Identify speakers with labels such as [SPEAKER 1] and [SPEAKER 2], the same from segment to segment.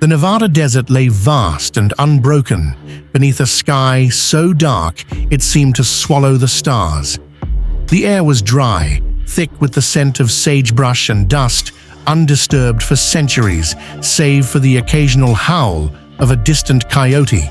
[SPEAKER 1] The Nevada desert lay vast and unbroken beneath a sky so dark it seemed to swallow the stars. The air was dry, thick with the scent of sagebrush and dust, undisturbed for centuries, save for the occasional howl of a distant coyote.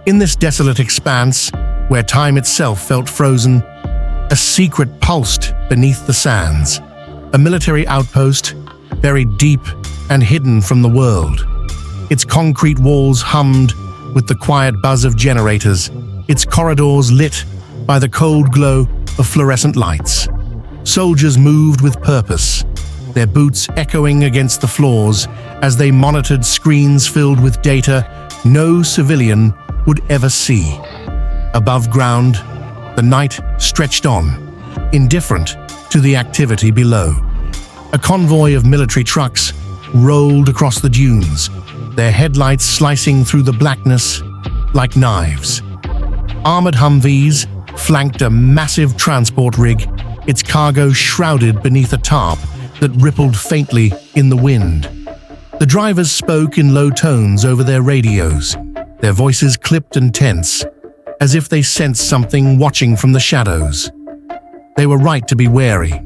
[SPEAKER 1] In this desolate expanse, where time itself felt frozen, a secret pulsed beneath the sands. A military outpost, buried deep and hidden from the world. Its concrete walls hummed with the quiet buzz of generators, its corridors lit by the cold glow of fluorescent lights. Soldiers moved with purpose, their boots echoing against the floors as they monitored screens filled with data no civilian would ever see. Above ground, the night stretched on, indifferent to the activity below. A convoy of military trucks rolled across the dunes, their headlights slicing through the blackness like knives. Armored Humvees flanked a massive transport rig, its cargo shrouded beneath a tarp that rippled faintly in the wind. The drivers spoke in low tones over their radios, their voices clipped and tense, as if they sensed something watching from the shadows. They were right to be wary.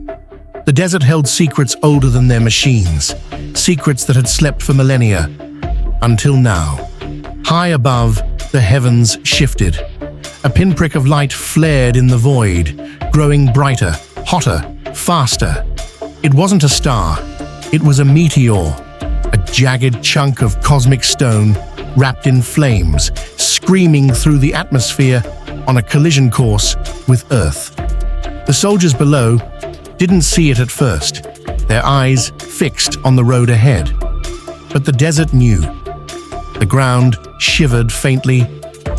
[SPEAKER 1] The desert held secrets older than their machines, secrets that had slept for millennia, until now. High above, the heavens shifted. A pinprick of light flared in the void, growing brighter, hotter, faster. It wasn't a star, it was a meteor, a jagged chunk of cosmic stone wrapped in flames, screaming through the atmosphere on a collision course with Earth. The soldiers below didn't see it at first, their eyes fixed on the road ahead. But the desert knew. The ground shivered faintly,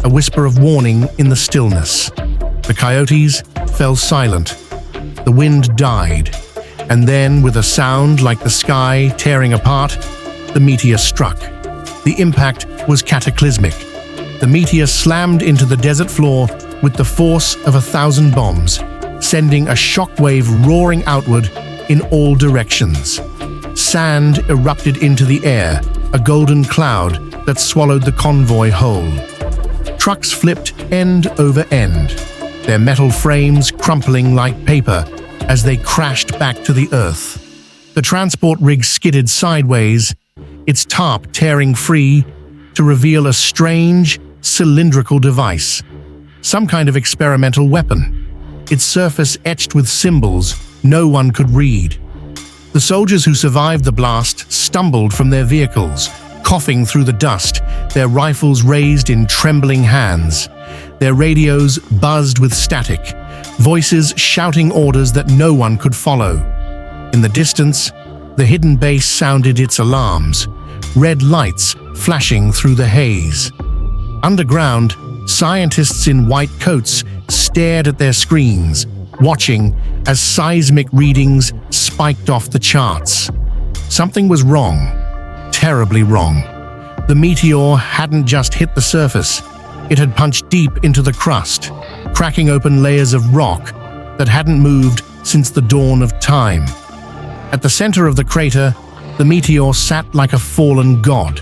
[SPEAKER 1] a whisper of warning in the stillness. The coyotes fell silent. The wind died, and then, with a sound like the sky tearing apart, the meteor struck. The impact was cataclysmic. The meteor slammed into the desert floor with the force of 1,000 bombs, sending a shockwave roaring outward in all directions. Sand erupted into the air, a golden cloud that swallowed the convoy whole. Trucks flipped end over end, their metal frames crumpling like paper as they crashed back to the earth. The transport rig skidded sideways, its tarp tearing free to reveal a strange, cylindrical device, some kind of experimental weapon. Its surface etched with symbols no one could read. The soldiers who survived the blast stumbled from their vehicles, coughing through the dust, their rifles raised in trembling hands. Their radios buzzed with static, voices shouting orders that no one could follow. In the distance, the hidden base sounded its alarms, red lights flashing through the haze. Underground, scientists in white coats stared at their screens, watching as seismic readings spiked off the charts. Something was wrong, terribly wrong. The meteor hadn't just hit the surface, it had punched deep into the crust, cracking open layers of rock that hadn't moved since the dawn of time. At the center of the crater, the meteor sat like a fallen god.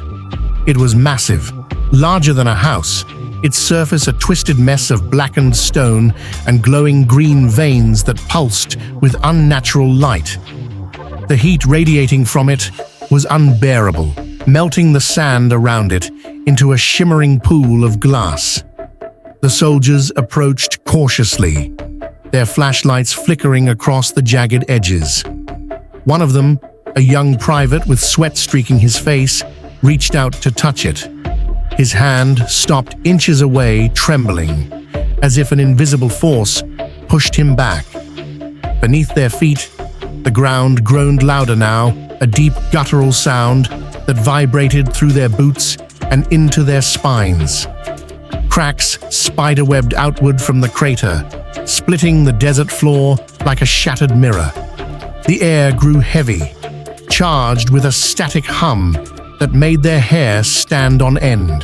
[SPEAKER 1] It was massive, larger than a house, its surface a twisted mess of blackened stone and glowing green veins that pulsed with unnatural light. The heat radiating from it was unbearable, melting the sand around it into a shimmering pool of glass. The soldiers approached cautiously, their flashlights flickering across the jagged edges. One of them, a young private with sweat streaking his face, reached out to touch it. His hand stopped inches away, trembling, as if an invisible force pushed him back. Beneath their feet, the ground groaned louder now, a deep guttural sound that vibrated through their boots and into their spines. Cracks spiderwebbed outward from the crater, splitting the desert floor like a shattered mirror. The air grew heavy, charged with a static hum that made their hair stand on end.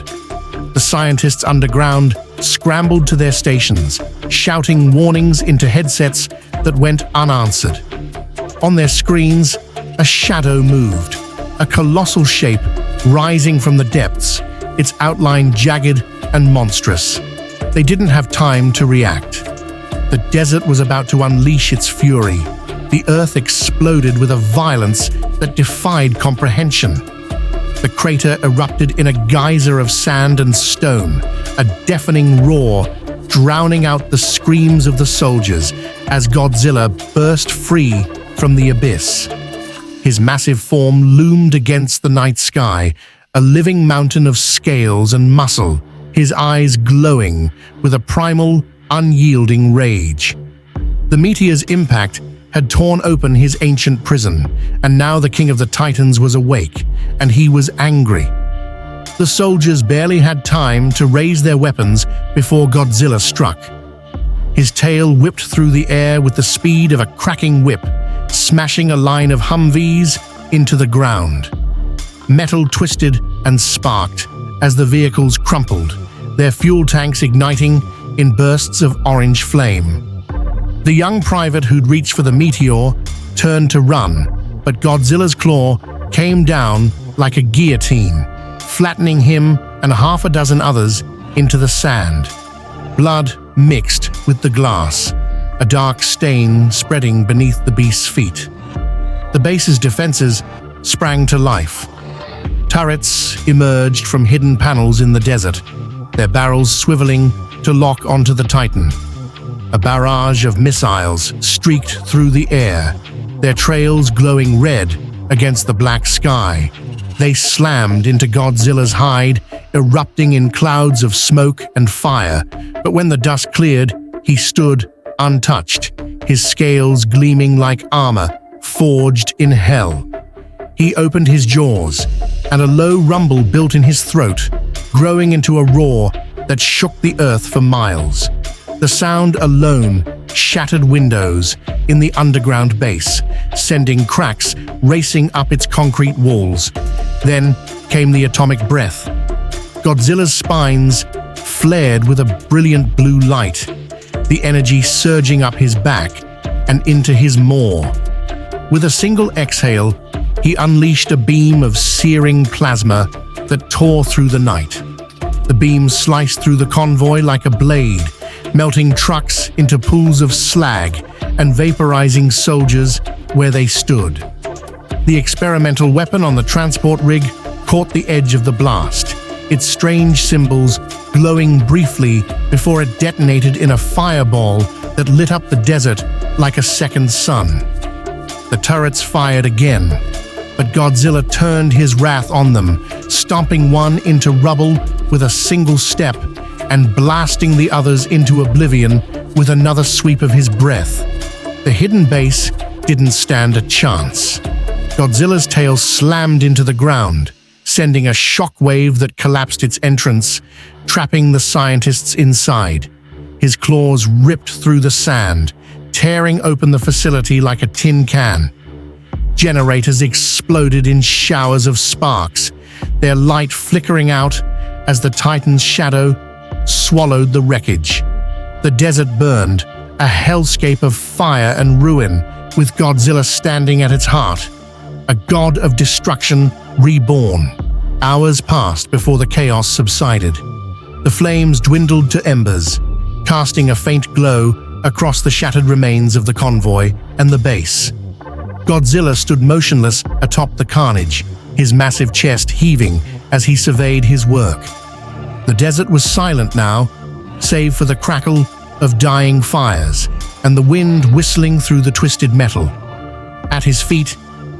[SPEAKER 1] The scientists underground scrambled to their stations, shouting warnings into headsets that went unanswered. On their screens, a shadow moved, a colossal shape rising from the depths, its outline jagged and monstrous. They didn't have time to react. The desert was about to unleash its fury. The earth exploded with a violence that defied comprehension. The crater erupted in a geyser of sand and stone, a deafening roar drowning out the screams of the soldiers as Godzilla burst free from the abyss. His massive form loomed against the night sky, a living mountain of scales and muscle, his eyes glowing with a primal, unyielding rage. The meteor's impact had torn open his ancient prison, and now the King of the Titans was awake, and he was angry. The soldiers barely had time to raise their weapons before Godzilla struck. His tail whipped through the air with the speed of a cracking whip, smashing a line of Humvees into the ground. Metal twisted and sparked as the vehicles crumpled, their fuel tanks igniting in bursts of orange flame. The young private who'd reached for the Meteor turned to run, but Godzilla's claw came down like a guillotine, flattening him and half a dozen others into the sand. Blood mixed with the glass, a dark stain spreading beneath the beast's feet. The base's defenses sprang to life. Turrets emerged from hidden panels in the desert, their barrels swiveling to lock onto the Titan. A barrage of missiles streaked through the air, their trails glowing red against the black sky. They slammed into Godzilla's hide, erupting in clouds of smoke and fire. But when the dust cleared, he stood untouched, his scales gleaming like armor forged in hell. He opened his jaws, and a low rumble built in his throat, growing into a roar that shook the earth for miles. The sound alone shattered windows in the underground base, sending cracks racing up its concrete walls. Then came the atomic breath. Godzilla's spines flared with a brilliant blue light, the energy surging up his back and into his maw. With a single exhale, he unleashed a beam of searing plasma that tore through the night. The beam sliced through the convoy like a blade, melting trucks into pools of slag and vaporizing soldiers where they stood. The experimental weapon on the transport rig caught the edge of the blast, its strange symbols glowing briefly before it detonated in a fireball that lit up the desert like a second sun. The turrets fired again, but Godzilla turned his wrath on them, stomping one into rubble with a single step and blasting the others into oblivion with another sweep of his breath. The hidden base didn't stand a chance. Godzilla's tail slammed into the ground, sending a shockwave that collapsed its entrance, trapping the scientists inside. His claws ripped through the sand, tearing open the facility like a tin can. Generators exploded in showers of sparks, their light flickering out as the Titan's shadow swallowed the wreckage. The desert burned, a hellscape of fire and ruin, with Godzilla standing at its heart, a god of destruction reborn. Hours passed before the chaos subsided. The flames dwindled to embers, casting a faint glow across the shattered remains of the convoy and the base. Godzilla stood motionless atop the carnage, his massive chest heaving as he surveyed his work. The desert was silent now, save for the crackle of dying fires and the wind whistling through the twisted metal. At his feet,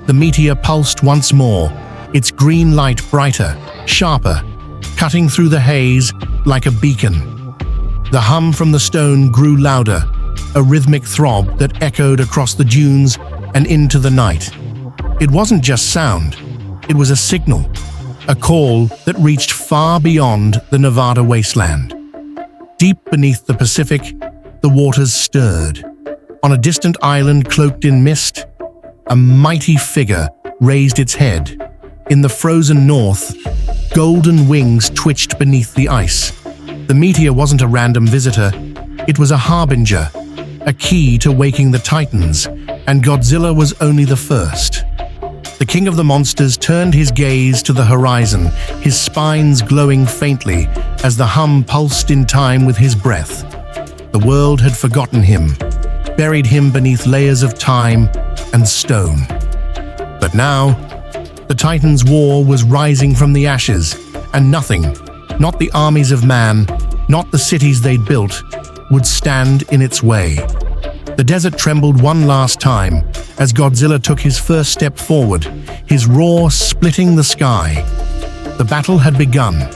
[SPEAKER 1] the meteor pulsed once more, its green light brighter, sharper, cutting through the haze like a beacon. The hum from the stone grew louder, a rhythmic throb that echoed across the dunes and into the night. It wasn't just sound, it was a signal, a call that reached far beyond the Nevada wasteland. Deep beneath the Pacific, the waters stirred. On a distant island cloaked in mist, a mighty figure raised its head. In the frozen north, golden wings twitched beneath the ice. The meteor wasn't a random visitor, it was a harbinger, a key to waking the Titans, and Godzilla was only the first. The king of the monsters turned his gaze to the horizon, his spines glowing faintly as the hum pulsed in time with his breath. The world had forgotten him, buried him beneath layers of time and stone. But now, the Titans' war was rising from the ashes, and nothing, not the armies of man, not the cities they'd built, would stand in its way. The desert trembled one last time as Godzilla took his first step forward, his roar splitting the sky. The battle had begun,